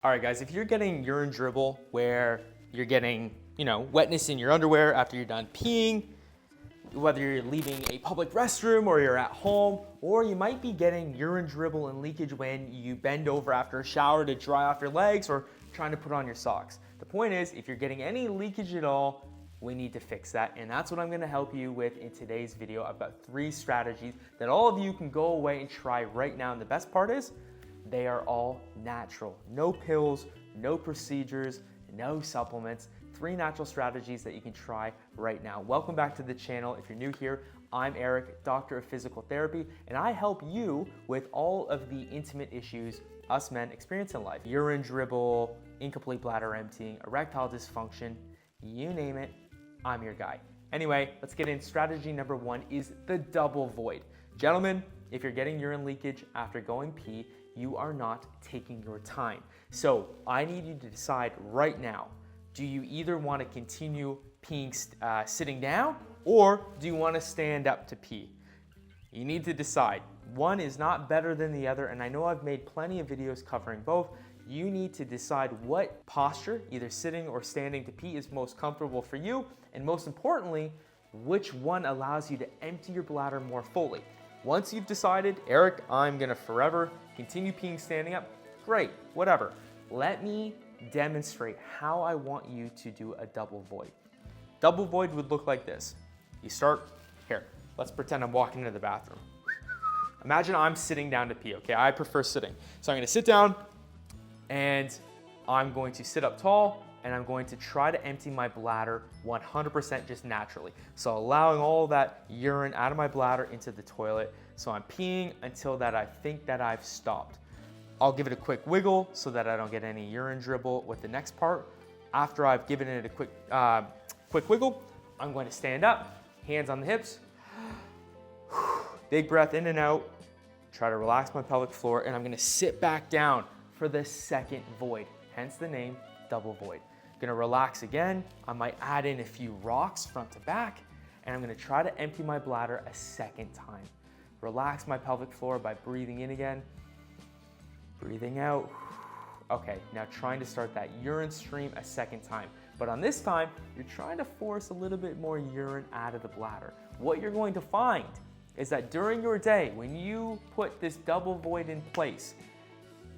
All right, guys, if you're getting urine dribble where you're getting, wetness in your underwear after you're done peeing, whether you're leaving a public restroom or you're at home, or you might be getting urine dribble and leakage when you bend over after a shower to dry off your legs or trying to put on your socks. The point is, if you're getting any leakage at all, we need to fix that, and that's what I'm gonna help you with in today's video. I've got 3 strategies that all of you can go away and try right now, and the best part is, they are all natural. No pills, no procedures, no supplements. 3 natural strategies that you can try right now. Welcome back to the channel. If you're new here, I'm Eric, doctor of physical therapy, and I help you with all of the intimate issues us men experience in life. Urine dribble, incomplete bladder emptying, erectile dysfunction, you name it, I'm your guy. Anyway, let's get in. Strategy number 1 is the double void. Gentlemen, if you're getting urine leakage after going pee, you are not taking your time. So I need you to decide right now, do you either want to continue peeing sitting down, or do you want to stand up to pee? You need to decide. One is not better than the other, and I know I've made plenty of videos covering both. You need to decide what posture, either sitting or standing to pee, is most comfortable for you, and most importantly, which one allows you to empty your bladder more fully. Once you've decided, Eric, I'm gonna forever continue peeing standing up, great, whatever. Let me demonstrate how I want you to do a double void. Double void would look like this. You start here. Let's pretend I'm walking into the bathroom. Imagine I'm sitting down to pee, okay? I prefer sitting. So I'm gonna sit down and I'm going to sit up tall and I'm going to try to empty my bladder 100% just naturally. So allowing all that urine out of my bladder into the toilet. So I'm peeing until that I think that I've stopped. I'll give it a quick wiggle so that I don't get any urine dribble with the next part. After I've given it a quick wiggle, I'm going to stand up, hands on the hips, big breath in and out, try to relax my pelvic floor, and I'm gonna sit back down for the second void, hence the name double void. Gonna relax again. I might add in a few rocks front to back, and I'm gonna try to empty my bladder a second time. Relax my pelvic floor by breathing in again, breathing out. Okay, now trying to start that urine stream a second time. But on this time, you're trying to force a little bit more urine out of the bladder. What you're going to find is that during your day, when you put this double void in place,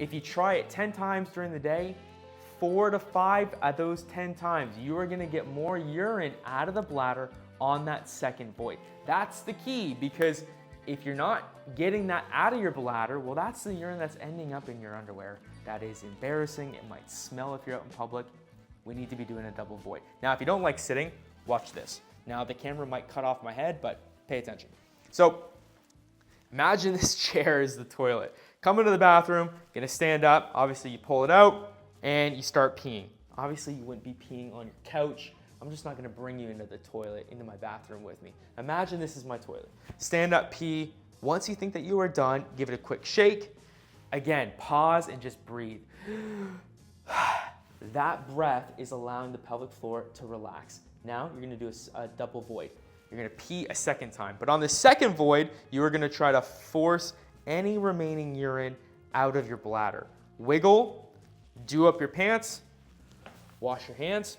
if you try it 10 times during the day, 4 to 5 of those 10 times, you are gonna get more urine out of the bladder on that second void. That's the key, because if you're not getting that out of your bladder, well, that's the urine that's ending up in your underwear. That is embarrassing. It might smell if you're out in public. We need to be doing a double void. Now, if you don't like sitting, watch this. Now, the camera might cut off my head, but pay attention. So, imagine this chair is the toilet. Come into the bathroom, gonna stand up. Obviously, you pull it out, and you start peeing. Obviously, you wouldn't be peeing on your couch. I'm just not gonna bring you into the toilet, into my bathroom with me. Imagine this is my toilet. Stand up, pee. Once you think that you are done, give it a quick shake. Again, pause and just breathe. That breath is allowing the pelvic floor to relax. Now, you're gonna do a double void. You're gonna pee a second time. But on the second void, you are gonna try to force any remaining urine out of your bladder. Wiggle, do up your pants, wash your hands,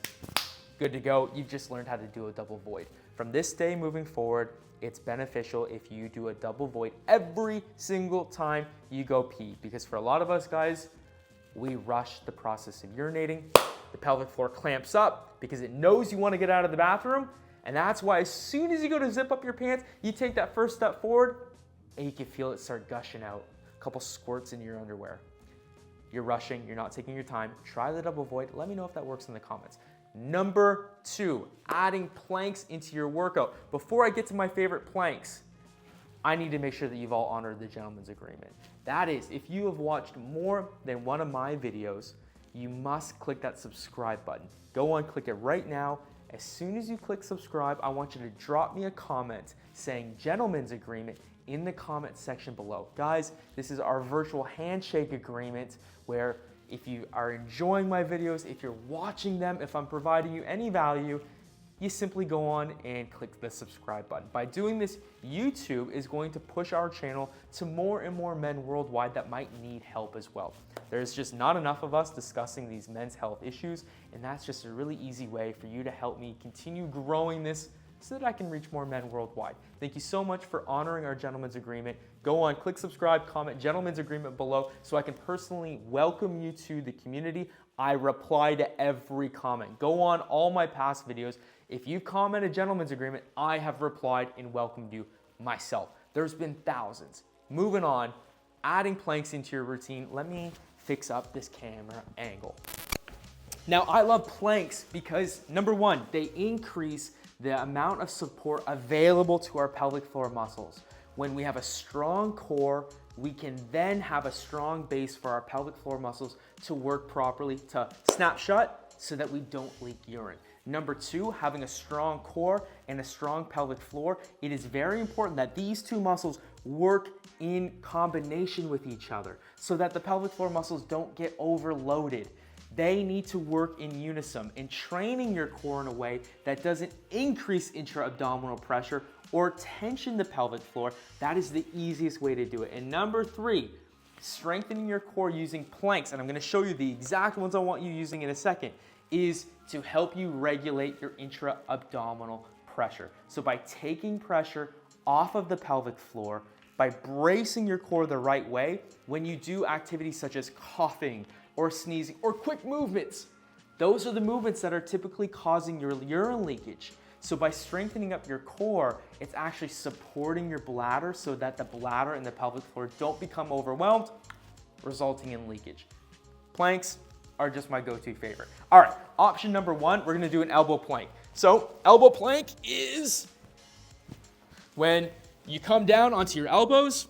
good to go. You've just learned how to do a double void. From this day moving forward, it's beneficial if you do a double void every single time you go pee, because for a lot of us guys, we rush the process of urinating. The pelvic floor clamps up because it knows you want to get out of the bathroom, and that's why as soon as you go to zip up your pants, you take that first step forward and you can feel it start gushing out. A couple squirts into your underwear. You're rushing, you're not taking your time. Try the double void. Let me know if that works in the comments. Number 2, adding planks into your workout. Before I get to my favorite planks, I need to make sure that you've all honored the gentleman's agreement. That is, if you have watched more than one of my videos, you must click that subscribe button. Go on, click it right now. As soon as you click subscribe, I want you to drop me a comment saying gentleman's agreement in the comment section below. Guys, this is our virtual handshake agreement where if you are enjoying my videos, if you're watching them, if I'm providing you any value, you simply go on and click the subscribe button. By doing this, YouTube is going to push our channel to more and more men worldwide that might need help as well. There's just not enough of us discussing these men's health issues, and that's just a really easy way for you to help me continue growing this so that I can reach more men worldwide. Thank you so much for honoring our gentleman's agreement. Go on, click subscribe, comment gentleman's agreement below so I can personally welcome you to the community. I reply to every comment. Go on all my past videos. If you've commented gentleman's agreement, I have replied and welcomed you myself. There's been thousands. Moving on, adding planks into your routine. Let me fix up this camera angle. Now, I love planks because number one, they increase the amount of support available to our pelvic floor muscles. When we have a strong core, we can then have a strong base for our pelvic floor muscles to work properly, to snap shut so that we don't leak urine. Number two, having a strong core and a strong pelvic floor, it is very important that these two muscles work in combination with each other so that the pelvic floor muscles don't get overloaded. They need to work in unison, and training your core in a way that doesn't increase intra-abdominal pressure or tension the pelvic floor. That is the easiest way to do it. And number three, strengthening your core using planks, and I'm gonna show you the exact ones I want you using in a second, is to help you regulate your intra-abdominal pressure. So by taking pressure off of the pelvic floor, by bracing your core the right way, when you do activities such as coughing, or sneezing, or quick movements. Those are the movements that are typically causing your urine leakage. So by strengthening up your core, it's actually supporting your bladder so that the bladder and the pelvic floor don't become overwhelmed, resulting in leakage. Planks are just my go-to favorite. All right, option number one, we're gonna do an elbow plank. So elbow plank is when you come down onto your elbows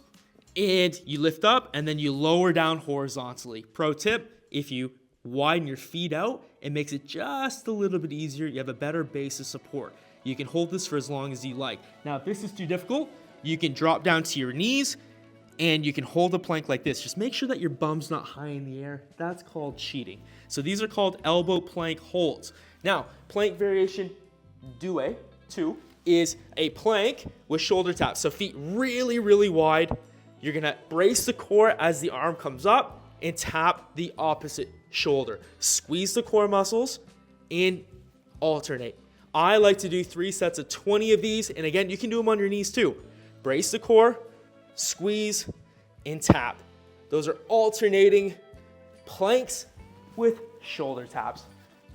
and you lift up and then you lower down horizontally. Pro tip, if you widen your feet out, it makes it just a little bit easier. You have a better base of support. You can hold this for as long as you like. Now, if this is too difficult, you can drop down to your knees and you can hold a plank like this. Just make sure that your bum's not high in the air. That's called cheating. So these are called elbow plank holds. Now, plank variation 2 is a plank with shoulder taps. So feet really, really wide. You're gonna brace the core as the arm comes up and tap the opposite shoulder. Squeeze the core muscles and alternate. I like to do 3 sets of 20 of these, and again, you can do them on your knees too. Brace the core, squeeze, and tap. Those are alternating planks with shoulder taps.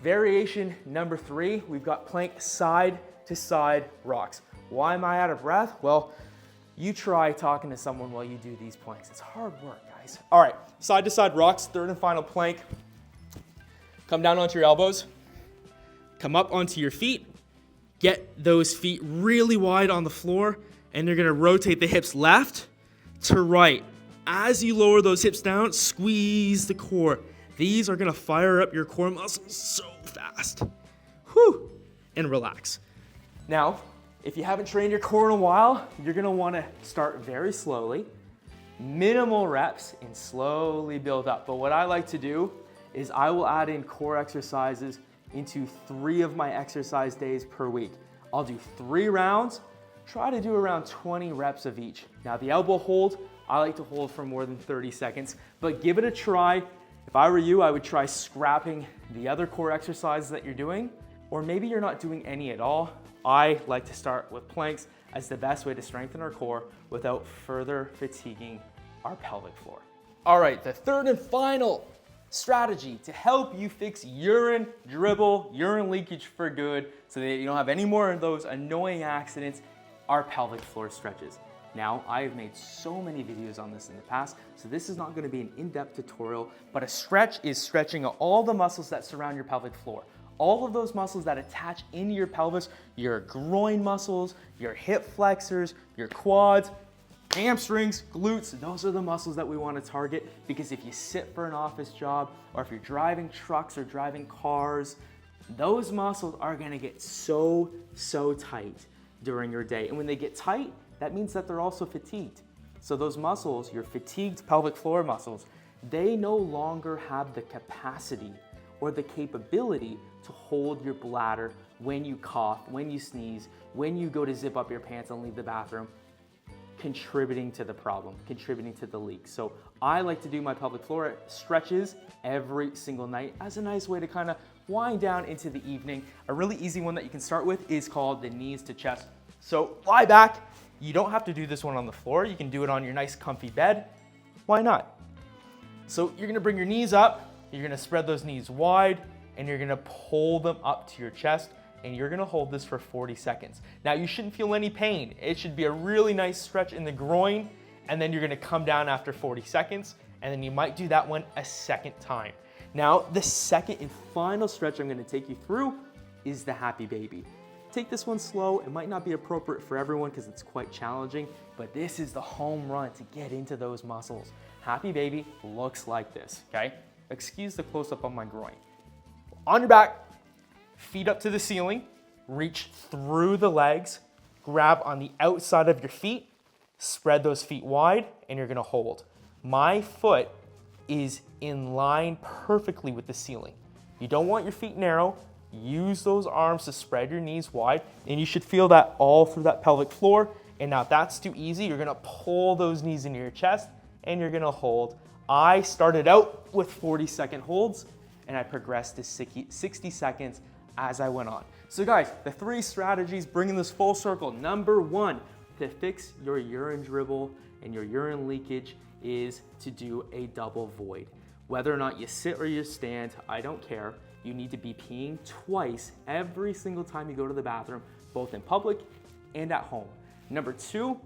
Variation number 3, we've got plank side to side rocks. Why am I out of breath? Well, you try talking to someone while you do these planks. It's hard work, guys. All right, side to side rocks, third and final plank. Come down onto your elbows. Come up onto your feet. Get those feet really wide on the floor, and you're gonna rotate the hips left to right. As you lower those hips down, squeeze the core. These are gonna fire up your core muscles so fast. Whew, and relax. Now, if you haven't trained your core in a while, you're gonna wanna start very slowly, minimal reps, and slowly build up. But what I like to do is I will add in core exercises into 3 of my exercise days per week. I'll do 3 rounds, try to do around 20 reps of each. Now the elbow hold, I like to hold for more than 30 seconds, but give it a try. If I were you, I would try scrapping the other core exercises that you're doing, or maybe you're not doing any at all. I like to start with planks as the best way to strengthen our core without further fatiguing our pelvic floor. All right, the third and final strategy to help you fix urine dribble, urine leakage for good so that you don't have any more of those annoying accidents are pelvic floor stretches. Now, I have made so many videos on this in the past, so this is not going to be an in-depth tutorial, but a stretch is stretching all the muscles that surround your pelvic floor. All of those muscles that attach into your pelvis, your groin muscles, your hip flexors, your quads, hamstrings, glutes, those are the muscles that we want to target, because if you sit for an office job or if you're driving trucks or driving cars, those muscles are going to get so tight during your day. And when they get tight, that means that they're also fatigued. So those muscles, your fatigued pelvic floor muscles, they no longer have the capacity or the capability to hold your bladder when you cough, when you sneeze, when you go to zip up your pants and leave the bathroom, contributing to the problem, contributing to the leak. So I like to do my pelvic floor stretches every single night as a nice way to kind of wind down into the evening. A really easy one that you can start with is called the knees to chest. So lie back. You don't have to do this one on the floor. You can do it on your nice comfy bed. Why not? So you're gonna bring your knees up, you're gonna spread those knees wide, and you're gonna pull them up to your chest, and you're gonna hold this for 40 seconds. Now you shouldn't feel any pain. It should be a really nice stretch in the groin, and then you're gonna come down after 40 seconds, and then you might do that one a second time. Now, the second and final stretch I'm gonna take you through is the happy baby. Take this one slow. It might not be appropriate for everyone because it's quite challenging, but this is the home run to get into those muscles. Happy baby looks like this, okay? Excuse the close-up on my groin. On your back, feet up to the ceiling, reach through the legs, grab on the outside of your feet, spread those feet wide, and you're gonna hold. My foot is in line perfectly with the ceiling. You don't want your feet narrow. Use those arms to spread your knees wide, and you should feel that all through that pelvic floor. And now if that's too easy, you're gonna pull those knees into your chest, and you're gonna hold. I started out with 40-second holds, and I progressed to 60 seconds as I went on. So guys, the 3 strategies bringing this full circle. Number 1, to fix your urine dribble and your urine leakage is to do a double void. Whether or not you sit or you stand, I don't care. You need to be peeing twice every single time you go to the bathroom, both in public and at home. Number 2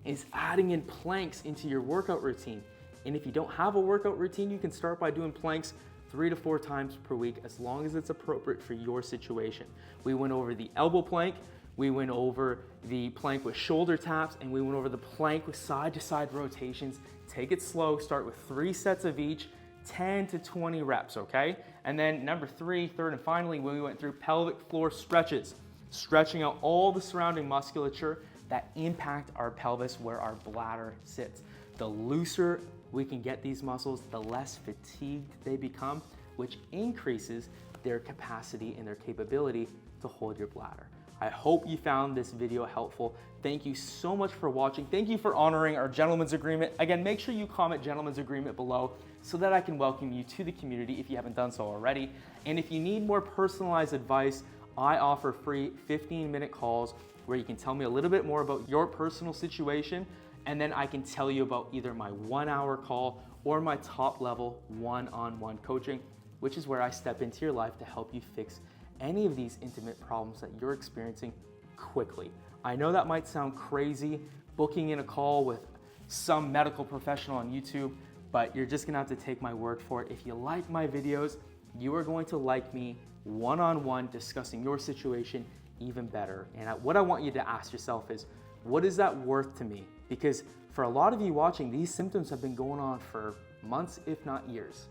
is adding in planks into your workout routine. And if you don't have a workout routine, you can start by doing planks 3 to 4 times per week, as long as it's appropriate for your situation. We went over the elbow plank, we went over the plank with shoulder taps, and we went over the plank with side-to-side rotations. Take it slow, start with 3 sets of each, 10 to 20 reps, okay? And then number 3, third and finally, when we went through pelvic floor stretches, stretching out all the surrounding musculature that impact our pelvis where our bladder sits. The looser we can get these muscles, the less fatigued they become, which increases their capacity and their capability to hold your bladder. I hope you found this video helpful. Thank you so much for watching. Thank you for honoring our gentleman's agreement. Again, make sure you comment gentleman's agreement below so that I can welcome you to the community if you haven't done so already. And if you need more personalized advice, I offer free 15-minute calls where you can tell me a little bit more about your personal situation, and then I can tell you about either my 1-hour call or my top-level one-on-one coaching, which is where I step into your life to help you fix any of these intimate problems that you're experiencing quickly. I know that might sound crazy, booking in a call with some medical professional on YouTube, but you're just gonna have to take my word for it. If you like my videos, you are going to like me one-on-one discussing your situation even better. And what I want you to ask yourself is, what is that worth to me? Because for a lot of you watching, these symptoms have been going on for months, if not years.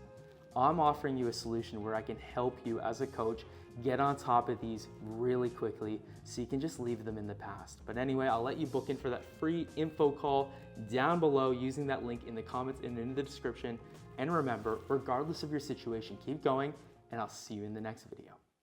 I'm offering you a solution where I can help you as a coach get on top of these really quickly so you can just leave them in the past. But anyway, I'll let you book in for that free info call down below using that link in the comments and in the description. And remember, regardless of your situation, keep going, and I'll see you in the next video.